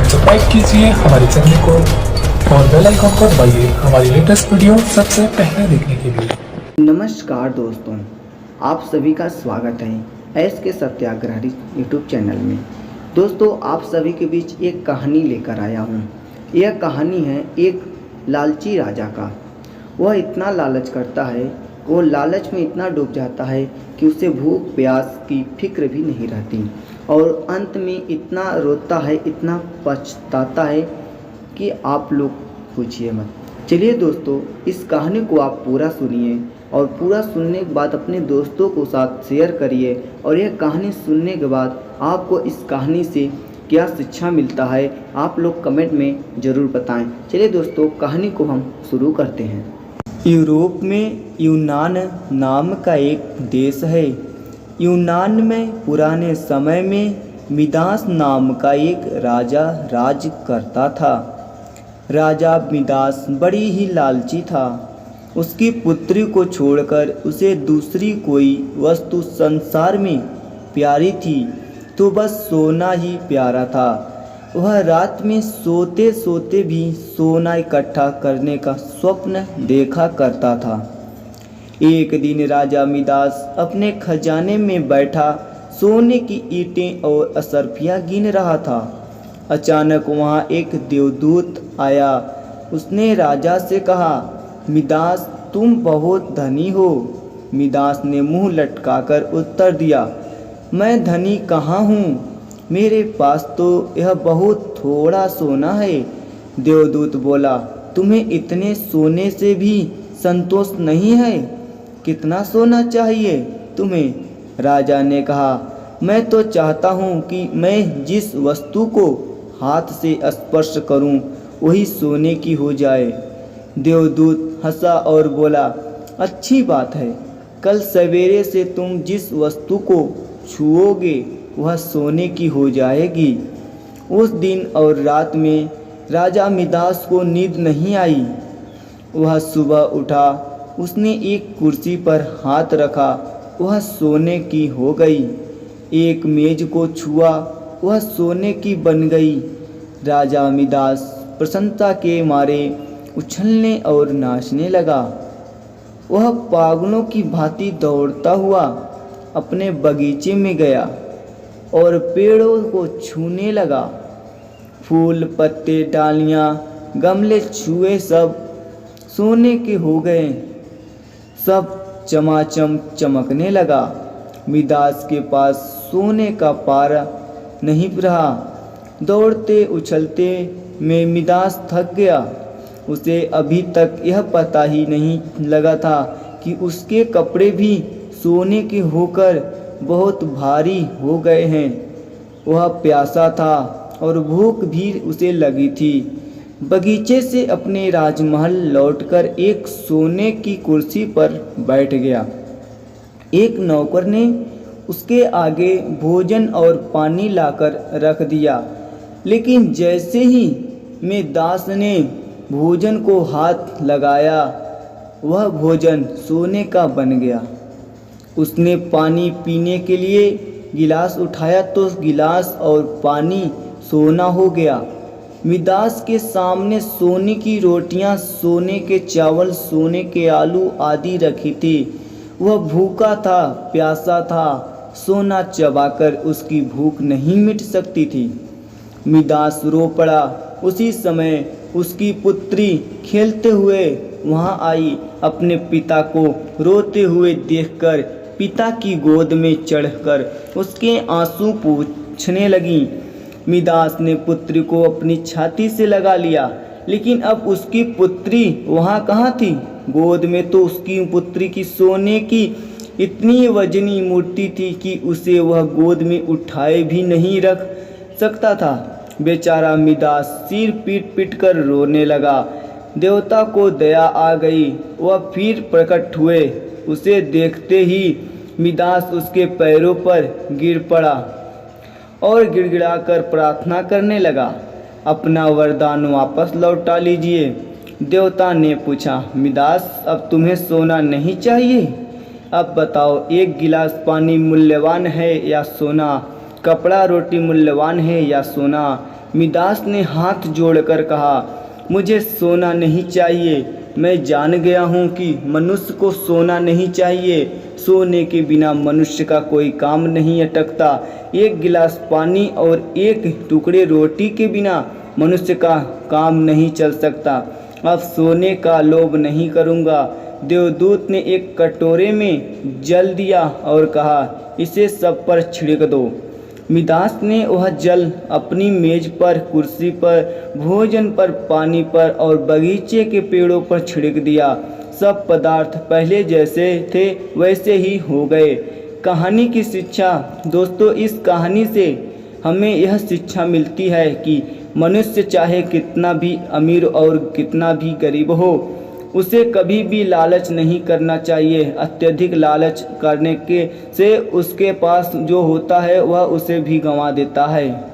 Subscribe कीजिए हमारे channel को और बेल आइकन को दबाइए हमारी लेटेस्ट वीडियो सबसे पहले देखने के लिए। नमस्कार दोस्तों, आप सभी का स्वागत है एस के सत्याग्रही यूट्यूब चैनल में। दोस्तों, आप सभी के बीच एक कहानी लेकर आया हूँ। यह कहानी है एक लालची राजा का। वह इतना लालच करता है, वो लालच में इतना डूब जाता है कि उसे भूख प्यास की फिक्र भी नहीं रहती और अंत में इतना रोता है, इतना पछताता है कि आप लोग पूछिए मत। चलिए दोस्तों, इस कहानी को आप पूरा सुनिए और पूरा सुनने के बाद अपने दोस्तों को साथ शेयर करिए। और यह कहानी सुनने के बाद आपको इस कहानी से क्या शिक्षा मिलता है, आप लोग कमेंट में ज़रूर बताएं। चलिए दोस्तों, कहानी को हम शुरू करते हैं। यूरोप में यूनान नाम का एक देश है। यूनान में पुराने समय में मिदास नाम का एक राजा राज करता था। राजा मिदास बड़ी ही लालची था। उसकी पुत्री को छोड़कर उसे दूसरी कोई वस्तु संसार में प्यारी थी तो बस सोना ही प्यारा था। वह रात में सोते सोते भी सोना इकट्ठा करने का स्वप्न देखा करता था। एक दिन राजा मिदास अपने खजाने में बैठा सोने की ईंटें और असरफियाँ गिन रहा था। अचानक वहाँ एक देवदूत आया। उसने राजा से कहा, मिदास, तुम बहुत धनी हो। मिदास ने मुंह लटकाकर उत्तर दिया, मैं धनी कहाँ हूँ, मेरे पास तो यह बहुत थोड़ा सोना है। देवदूत बोला, तुम्हें इतने सोने से भी संतोष नहीं है? कितना सोना चाहिए तुम्हें? राजा ने कहा, मैं तो चाहता हूँ कि मैं जिस वस्तु को हाथ से स्पर्श करूँ वही सोने की हो जाए। देवदूत हंसा और बोला, अच्छी बात है, कल सवेरे से तुम जिस वस्तु को छुओगे वह सोने की हो जाएगी। उस दिन और रात में राजा मिदास को नींद नहीं आई। वह सुबह उठा, उसने एक कुर्सी पर हाथ रखा, वह सोने की हो गई। एक मेज को छुआ, वह सोने की बन गई। राजा मिदास प्रसन्नता के मारे उछलने और नाचने लगा। वह पागलों की भांति दौड़ता हुआ अपने बगीचे में गया और पेड़ों को छूने लगा। फूल, पत्ते, डालियाँ, गमले छुए सब सोने के हो गए। सब चमाचम चमकने लगा। मिदास के पास सोने का पारा नहीं रहा। दौड़ते उछलते में मिदास थक गया। उसे अभी तक यह पता ही नहीं लगा था कि उसके कपड़े भी सोने के होकर बहुत भारी हो गए हैं। वह प्यासा था और भूख भी उसे लगी थी। बगीचे से अपने राजमहल लौटकर एक सोने की कुर्सी पर बैठ गया। एक नौकर ने उसके आगे भोजन और पानी लाकर रख दिया, लेकिन जैसे ही मिदास ने भोजन को हाथ लगाया वह भोजन सोने का बन गया। उसने पानी पीने के लिए गिलास उठाया तो गिलास और पानी सोना हो गया। मिदास के सामने सोने की रोटियां, सोने के चावल, सोने के आलू आदि रखी थी। वह भूखा था, प्यासा था, सोना चबाकर उसकी भूख नहीं मिट सकती थी। मिदास रो पड़ा। उसी समय उसकी पुत्री खेलते हुए वहां आई। अपने पिता को रोते हुए देखकर पिता की गोद में चढ़कर उसके आंसू पोंछने लगी। मिदास ने पुत्री को अपनी छाती से लगा लिया, लेकिन अब उसकी पुत्री वहाँ कहाँ थी? गोद में तो उसकी पुत्री की सोने की इतनी वजनी मूर्ति थी कि उसे वह गोद में उठाए भी नहीं रख सकता था। बेचारा मिदास सिर पीट पीट कर रोने लगा। देवता को दया आ गई। वह फिर प्रकट हुए। उसे देखते ही मिदास उसके पैरों पर गिर पड़ा और गिड़गिड़ाकर प्रार्थना करने लगा, अपना वरदान वापस लौटा लीजिए। देवता ने पूछा, मिदास, अब तुम्हें सोना नहीं चाहिए? अब बताओ, एक गिलास पानी मूल्यवान है या सोना? कपड़ा रोटी मूल्यवान है या सोना? मिदास ने हाथ जोड़कर कहा, मुझे सोना नहीं चाहिए। मैं जान गया हूँ कि मनुष्य को सोना नहीं चाहिए। सोने के बिना मनुष्य का कोई काम नहीं अटकता। एक गिलास पानी और एक टुकड़े रोटी के बिना मनुष्य का काम नहीं चल सकता। अब सोने का लोभ नहीं करूँगा। देवदूत ने एक कटोरे में जल दिया और कहा, इसे सब पर छिड़क दो। मिदास ने वह जल अपनी मेज पर, कुर्सी पर, भोजन पर, पानी पर और बगीचे के पेड़ों पर छिड़क दिया। सब पदार्थ पहले जैसे थे वैसे ही हो गए। कहानी की शिक्षा। दोस्तों, इस कहानी से हमें यह शिक्षा मिलती है कि मनुष्य चाहे कितना भी अमीर और कितना भी गरीब हो, उसे कभी भी लालच नहीं करना चाहिए। अत्यधिक लालच करने के से उसके पास जो होता है वह उसे भी गंवा देता है।